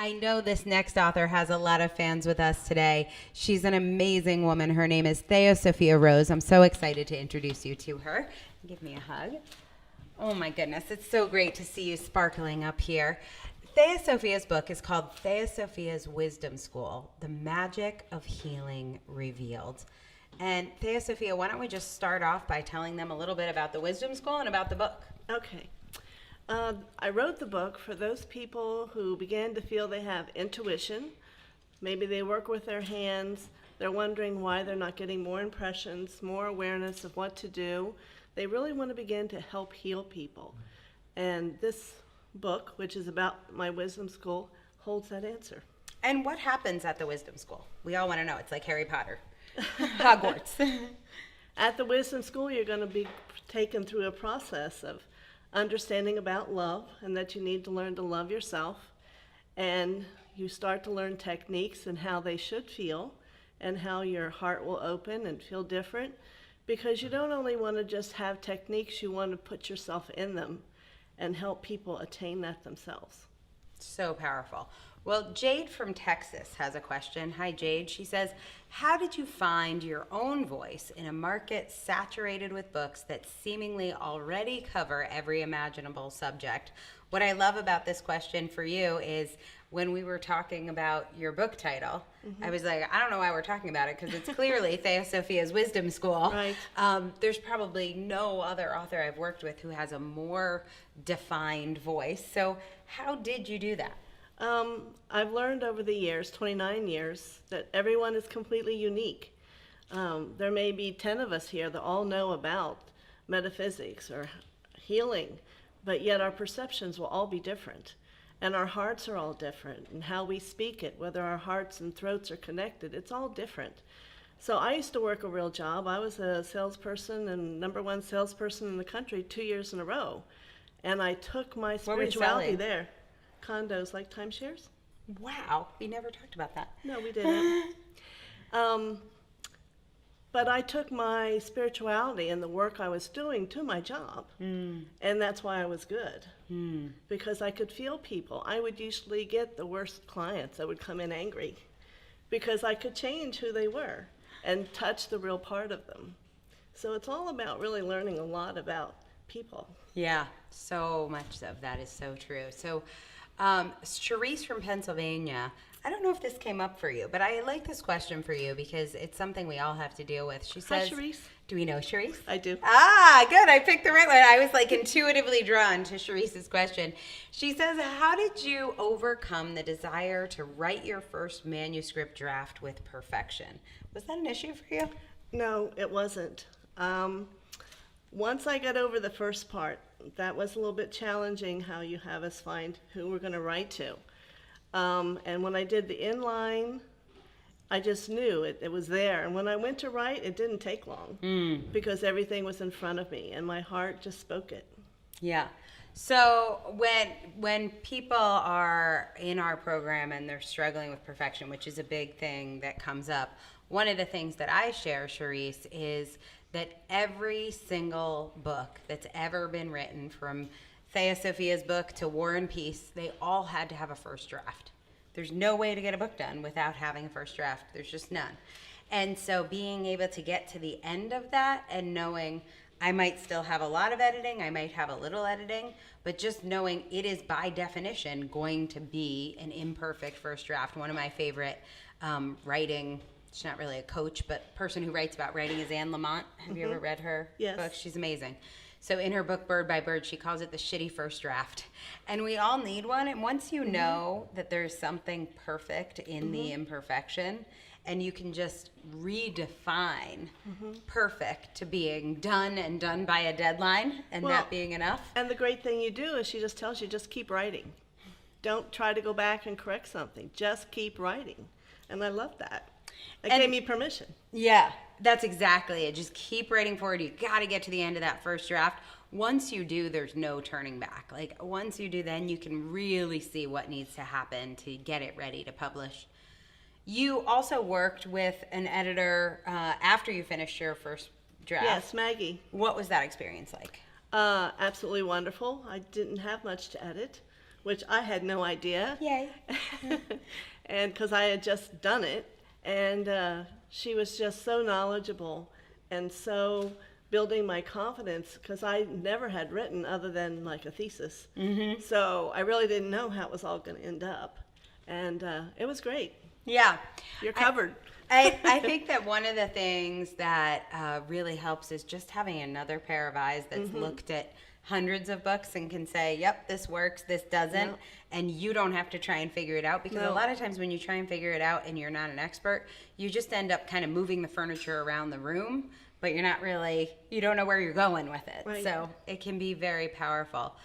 I know this next author has a lot of fans with us today. She's an amazing woman. Her name is TheoSophia Rose. I'm so excited to introduce you to her. Give me a hug. Oh my goodness, it's so great to see you sparkling up here. TheoSophia's book is called TheoSophia's Wisdom School, The Magic of Healing Revealed. And TheoSophia, why don't we just start off by telling them a little bit about the Wisdom School and about the book? Okay. I wrote the book for those people who began to feel they have intuition. Maybe they work with their hands. They're wondering why they're not getting more impressions, more awareness of what to do. They really want to begin to help heal people. And this book, which is about my wisdom school, holds that answer. And what happens at the Wisdom School? We all want to know. It's like Harry Potter. Hogwarts. At the wisdom school, you're going to be taken through a process of understanding about love, and that you need to learn to love yourself. And you start to learn techniques and how they should feel, and how your heart will open and feel different. Because you don't only want to just have techniques, you want to put yourself in them and help people attain that themselves. So powerful. Well, Jade from Texas has a question. Hi, Jade. She says, how did you find your own voice in a market saturated with books that seemingly already cover every imaginable subject? What I love about this question for you is when we were talking about your book title, I was like, I don't know why we're talking about it because it's clearly TheoSophia's Wisdom School. Right. There's probably no other author I've worked with who has a more defined voice. So how did you do that? I've learned over the years, 29 years, that everyone is completely unique. There may be 10 of us here that all know about metaphysics or healing, but yet our perceptions will all be different. And our hearts are all different, and how we speak it, whether our hearts and throats are connected, it's all different. So I used to work a real job. I was a salesperson and #1 salesperson in the country 2 years in a row. And I took my What were you spirituality selling? there. Condos like timeshares. Wow, we never talked about that. No, we didn't. But I took my spirituality and the work I was doing to my job. And that's why I was good. Because I could feel people. I would usually get the worst clients that would come in angry because I could change who they were and touch the real part of them. So it's all about really learning a lot about people. Yeah, so much of that is so true. So Charisse from Pennsylvania, I don't know if this came up for you, but I like this question for you because it's something we all have to deal with. She says, Hi, Charisse. Do we know Charisse? I do. Ah, good. I picked the right one. I was like intuitively drawn to Charisse's question. She says, how did you overcome the desire to write your first manuscript draft with perfection? Was that an issue for you? No, it wasn't. Once I got over the first part, that was a little bit challenging, how you have us find who we're going to write to. And when I did the inline, I just knew it was there. And when I went to write, it didn't take long because everything was in front of me and my heart just spoke it. Yeah. So when people are in our program and they're struggling with perfection, which is a big thing that comes up, one of the things that I share, Charisse, is that every single book that's ever been written, from TheoSophia's book to War and Peace, they all had to have a first draft. There's no way to get a book done without having a first draft. There's just none. And so being able to get to the end of that and knowing I might still have a lot of editing, I might have a little editing, but just knowing it is by definition going to be an imperfect first draft. One of my favorite writing, she's not really a coach, but person who writes about writing is Anne Lamott. Have you ever read her book? She's amazing. So in her book, Bird by Bird, she calls it the shitty first draft. And we all need one. And once you know that there's something perfect in the imperfection, and you can just redefine perfect to being done and done by a deadline and that being enough. And the great thing you do is she just tells you, just keep writing. Don't try to go back and correct something. Just keep writing. And I love that. It gave me permission. Yeah, that's exactly it. Just keep writing forward. You got to get to the end of that first draft. Once you do, there's no turning back. Like once you do, then you can really see what needs to happen to get it ready to publish. You also worked with an editor after you finished your first draft. Yes, Maggie. What was that experience like? Absolutely wonderful. I didn't have much to edit, which I had no idea. Yay. And because I had just done it, and she was just so knowledgeable and so building my confidence, because I never had written other than like a thesis. So I really didn't know how it was all going to end up. And it was great. Yeah. You're covered. I think that one of the things that really helps is just having another pair of eyes that's looked at hundreds of books and can say, yep, this works, this doesn't, and you don't have to try and figure it out, because a lot of times when you try and figure it out and you're not an expert, you just end up kind of moving the furniture around the room, but you're not really, you don't know where you're going with it. Right. So it can be very powerful.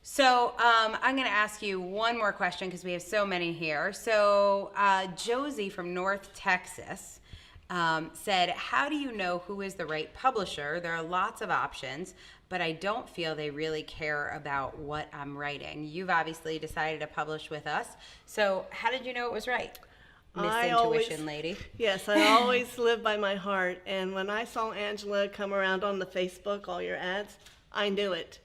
So I'm going to ask you one more question because we have so many here. So Josie from North Texas said, how do you know who is the right publisher? There are lots of options, but I don't feel they really care about what I'm writing. You've obviously decided to publish with us. So how did you know it was right, Miss Intuition Lady? Yes, I always live by my heart. And when I saw Angela come around on the Facebook, all your ads, I knew it.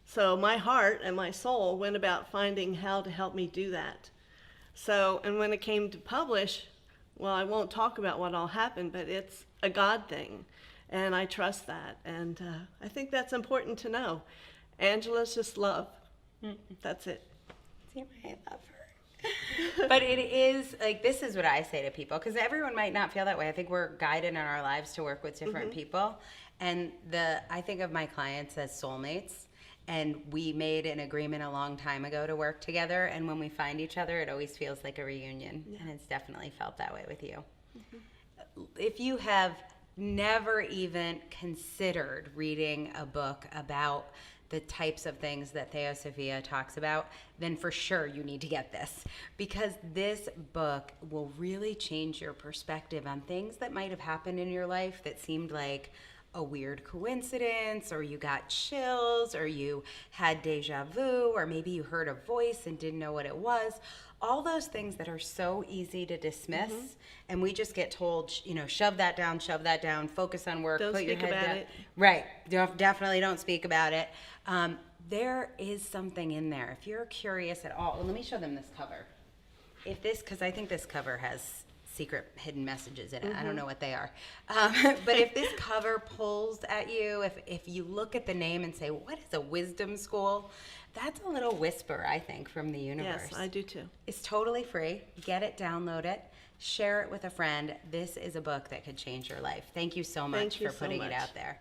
So my heart and my soul went about finding how to help me do that. So, and when it came to publish, well, I won't talk about what all happened, but it's a God thing. And I trust that. And I think that's important to know. Angela's just love. That's it. See, I love her. But it is, like, this is what I say to people, because everyone might not feel that way. I think we're guided in our lives to work with different people. And I think of my clients as soulmates. And we made an agreement a long time ago to work together. And when we find each other, it always feels like a reunion. Yeah. And it's definitely felt that way with you. If you have never even considered reading a book about the types of things that TheoSophia talks about, then for sure you need to get this, because this book will really change your perspective on things that might have happened in your life that seemed like a weird coincidence, or you got chills, or you had deja vu, or maybe you heard a voice and didn't know what it was. All those things that are so easy to dismiss, and we just get told, you know, shove that down, focus on work, Don't put your speak head about down. it. Right. Definitely don't speak about it. There is something in there. If you're curious at all, well, let me show them this cover. Because I think this cover has secret hidden messages in it. I don't know what they are. But if this cover pulls at you, if you look at the name and say, what is a wisdom school? That's a little whisper, I think, from the universe. Yes, I do too. It's totally free. Get it, download it, share it with a friend. This is a book that could change your life. Thank you so much for putting it out there.